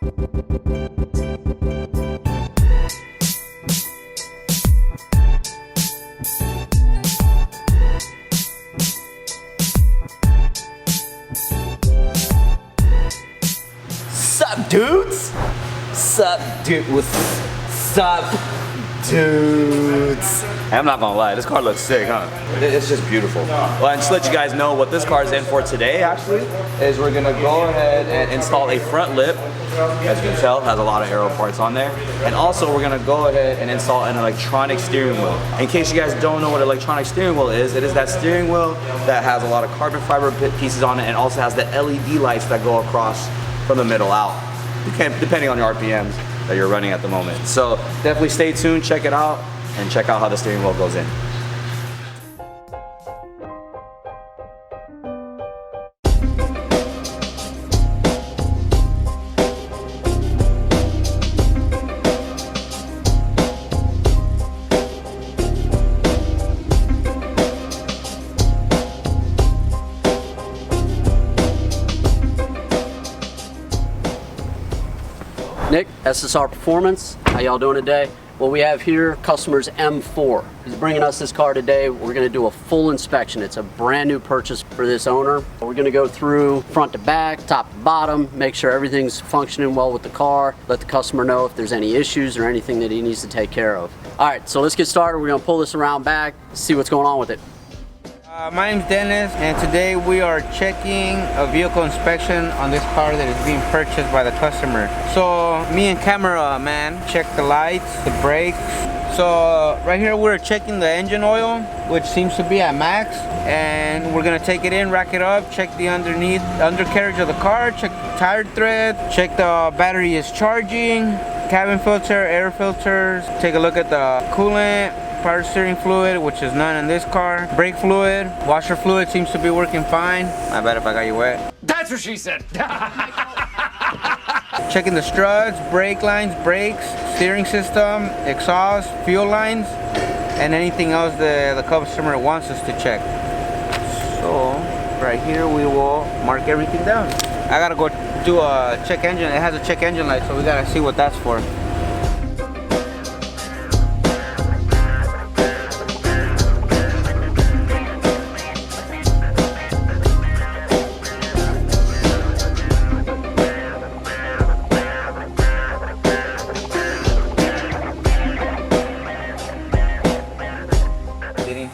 Sup dudes? Sup dudes? Sup dudes? I'm not gonna lie, this car looks sick, huh? It's just beautiful. Well, and just to let you guys know what this car is in for today, actually, is we're gonna go ahead and install a front lip. As you can tell, it has a lot of aero parts on there. And also, we're gonna go ahead and install an electronic steering wheel. In case you guys don't know what electronic steering wheel is, it is that steering wheel that has a lot of carbon fiber pieces on it and also has the LED lights that go across from the middle out, depending on your RPMs that you're running at the moment. So definitely stay tuned, check it out, and check out how the steering wheel goes in. Nick, SSR Performance, how y'all doing today? What we have here, customer's M4. He's bringing us this car today. We're gonna do a full inspection. It's a brand new purchase for this owner. We're gonna go through front to back, top to bottom, make sure everything's functioning well with the car, let the customer know if there's any issues or anything that he needs to take care of. All right, so let's get started. We're gonna pull this around back, see what's going on with it. My name's Dennis, and today we are checking a vehicle inspection on this car that is being purchased by the customer. So me and cameraman check the lights, the brakes. So right here we're checking the engine oil, which seems to be at max, and we're gonna take it in, rack it up, check the undercarriage of the car, check the tire tread, check the battery is charging, cabin filter, air filters, take a look at the coolant, power steering fluid, which is none in this car, brake fluid, washer fluid seems to be working fine. My bad if I got you wet. That's what she said. Checking the struts, brake lines, brakes, steering system, exhaust, fuel lines, and anything else the customer wants us to check. So right here we will mark everything down. I gotta go do a check engine. It has a check engine light, so we gotta see what that's for.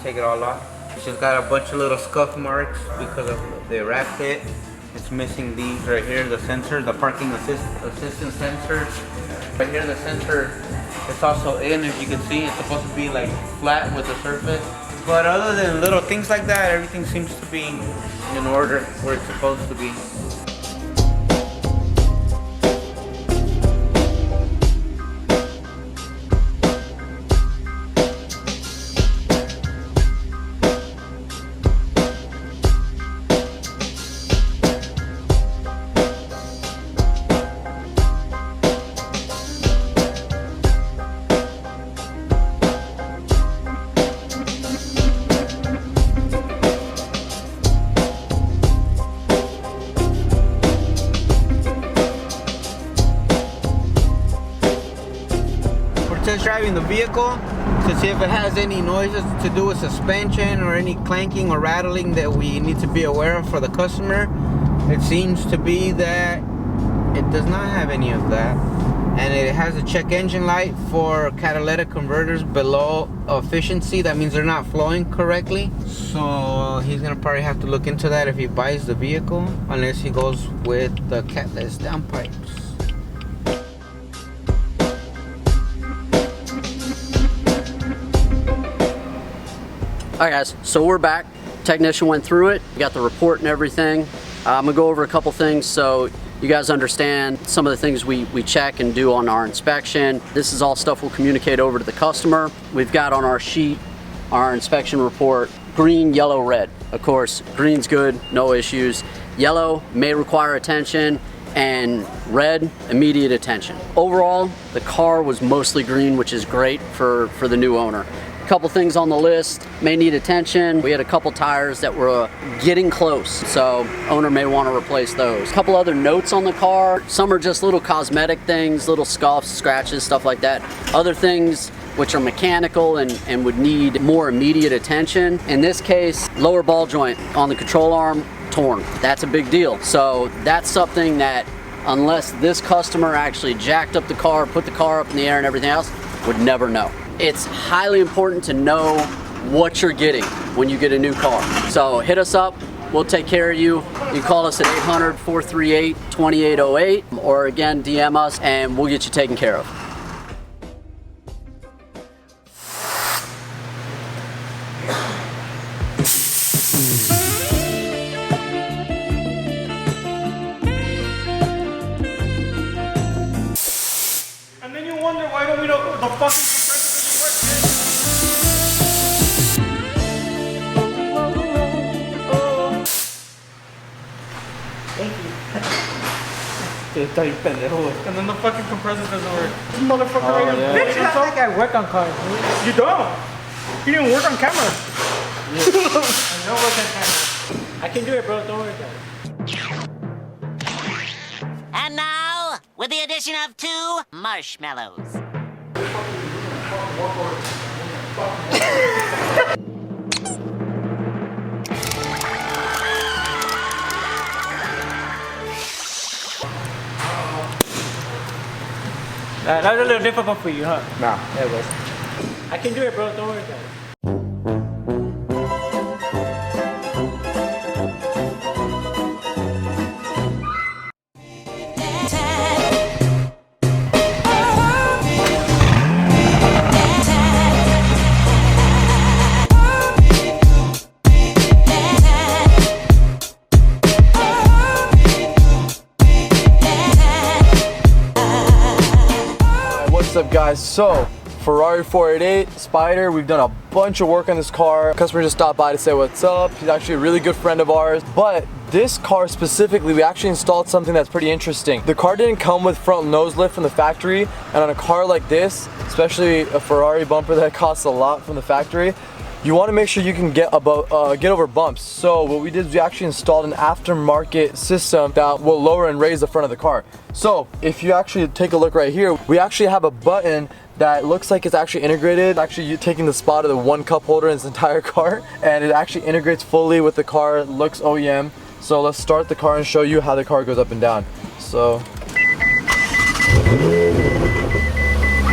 Take it all off. It's just got a bunch of little scuff marks because of the wrap kit. It's missing these right here, the sensor, the parking assistance sensor. Right here the sensor, it's also in, as you can see, it's supposed to be like flat with the surface. But other than little things like that, everything seems to be in order where it's supposed to be. Test driving the vehicle to see if it has any noises to do with suspension or any clanking or rattling that we need to be aware of for the customer. It seems to be that it does not have any of that, and it has a check engine light for catalytic converters below efficiency. That means they're not flowing correctly, so he's gonna probably have to look into that if he buys the vehicle, unless he goes with the catless downpipes. All right guys, so we're back. Technician went through it, got the report and everything. I'm gonna go over a couple things so you guys understand some of the things we check and do on our inspection. This is all stuff we'll communicate over to the customer. We've got on our sheet, our inspection report, green, yellow, red. Of course, green's good, no issues. Yellow may require attention, and red, immediate attention. Overall, the car was mostly green, which is great for the new owner. A couple things on the list may need attention. We had a couple tires that were getting close, so owner may want to replace those. A couple other notes on the car. Some are just little cosmetic things, little scuffs, scratches, stuff like that. Other things which are mechanical and would need more immediate attention. In this case, lower ball joint on the control arm torn. That's a big deal. So that's something that, unless this customer actually jacked up the car, put the car up in the air and everything else, would never know. It's highly important to know what you're getting when you get a new car. So hit us up, we'll take care of you. You can call us at 800-438-2808, or again, DM us and we'll get you taken care of. And then you wonder why don't we know the fucking compressor doesn't work, Thank you. Está bien pendejo, güey. And then the fucking compressor doesn't work. This motherfucker right here. Yeah. Bitch, I don't think I work on cars. you don't. You didn't work on camera. I don't work on camera. I can do it, bro. Don't worry about it. And now, with the addition of 2 marshmallows. That was a little difficult for you, huh? Nah, it was. I can do it, bro. Don't worry about it. What's up, guys? So Ferrari 488 Spider, we've done a bunch of work on this car. Customer just stopped by to say what's up. He's actually a really good friend of ours, but this car specifically, we actually installed something that's pretty interesting. The car didn't come with front nose lift from the factory, and on a car like this, especially a Ferrari bumper that costs a lot from the factory, you want to make sure you can get over bumps. So what we did is we actually installed an aftermarket system that will lower and raise the front of the car. So if you actually take a look right here, we actually have a button that looks like it's actually integrated. Actually, you're taking the spot of the one cup holder in this entire car, and it actually integrates fully with the car. It looks OEM. So let's start the car and show you how the car goes up and down. So.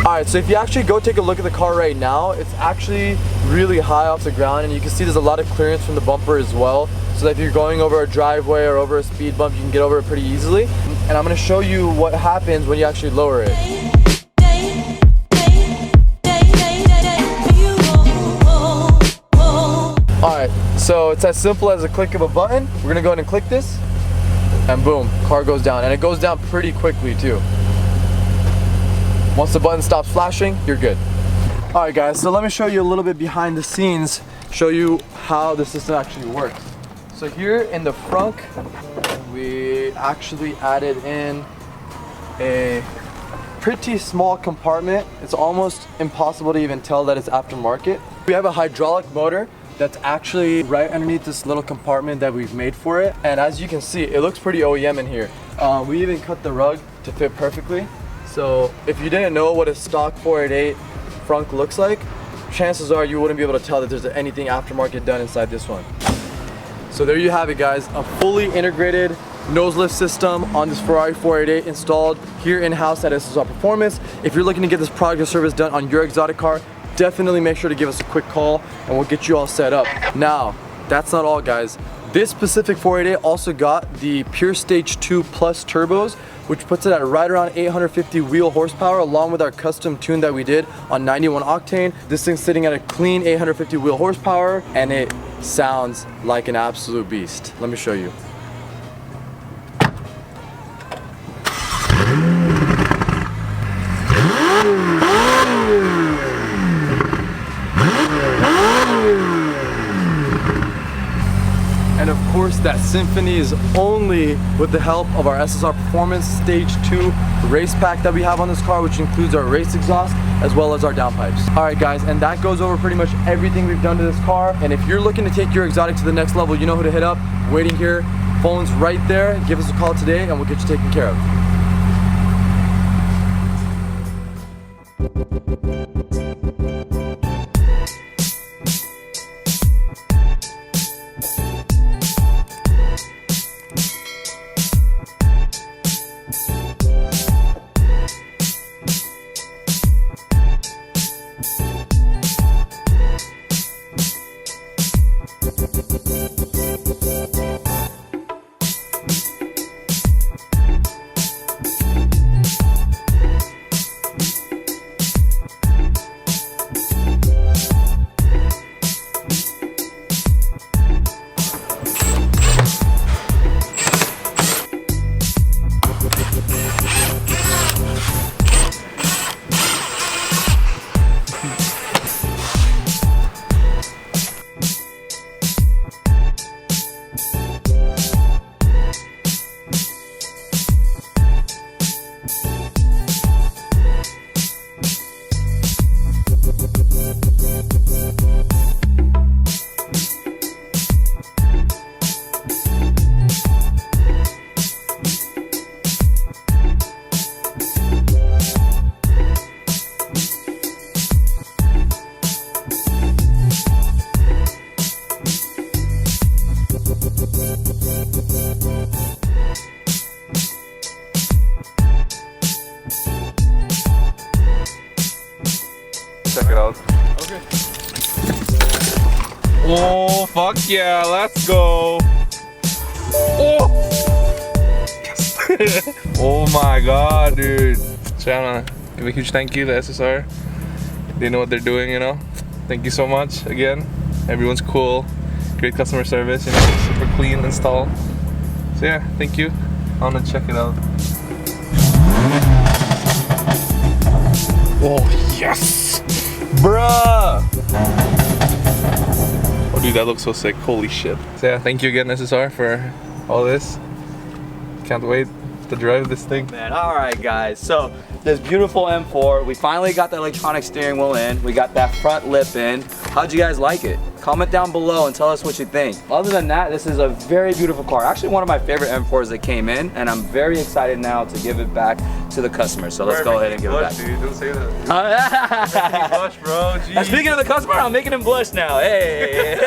Alright, so if you actually go take a look at the car right now, it's actually really high off the ground, and you can see there's a lot of clearance from the bumper as well, so that if you're going over a driveway or over a speed bump, you can get over it pretty easily. And I'm going to show you what happens when you actually lower it. Alright, so it's as simple as a click of a button. We're going to go ahead and click this, and boom, car goes down, and it goes down pretty quickly too. Once the button stops flashing, you're good. All right, guys, so let me show you a little bit behind the scenes, show you how the system actually works. So here in the front, we actually added in a pretty small compartment. It's almost impossible to even tell that it's aftermarket. We have a hydraulic motor that's actually right underneath this little compartment that we've made for it. And as you can see, it looks pretty OEM in here. We even cut the rug to fit perfectly. So if you didn't know what a stock 488 frunk looks like, chances are you wouldn't be able to tell that there's anything aftermarket done inside this one. So there you have it, guys, a fully integrated nose lift system on this Ferrari 488 installed here in-house at SSR Performance. If you're looking to get this product or service done on your exotic car, definitely make sure to give us a quick call and we'll get you all set up. Now, that's not all, guys. This specific 488 also got the Pure Stage 2 Plus turbos, which puts it at right around 850 wheel horsepower, along with our custom tune that we did on 91 octane. This thing's sitting at a clean 850 wheel horsepower, and it sounds like an absolute beast. Let me show you. And of course, that symphony is only with the help of our SSR Performance Stage 2 race pack that we have on this car, which includes our race exhaust as well as our downpipes. Alright guys, and that goes over pretty much everything we've done to this car. And if you're looking to take your exotic to the next level, you know who to hit up. Waiting here, phone's right there. Give us a call today and we'll get you taken care of. Check it out. Okay. Oh, fuck yeah, let's go. Oh! Yes. Oh my god, dude. So I wanna give a huge thank you to SSR. They know what they're doing, you know. Thank you so much again. Everyone's cool. Great customer service, you know, super clean install. So yeah, thank you. I wanna check it out. Oh yes! Bruh! Oh dude, that looks so sick. Holy shit. So yeah, thank you again SSR for all this. Can't wait to drive this thing. Man, alright guys, so this beautiful M4, we finally got the electronic steering wheel in, we got that front lip in. How'd you guys like it? Comment down below and tell us what you think. Other than that, this is a very beautiful car. Actually one of my favorite M4s that came in, and I'm very excited now to give it back to the customer. So let's go ahead and give it back. Dude, don't say that. Blush, bro. Jeez. And speaking of the customer, I'm making him blush now. Hey.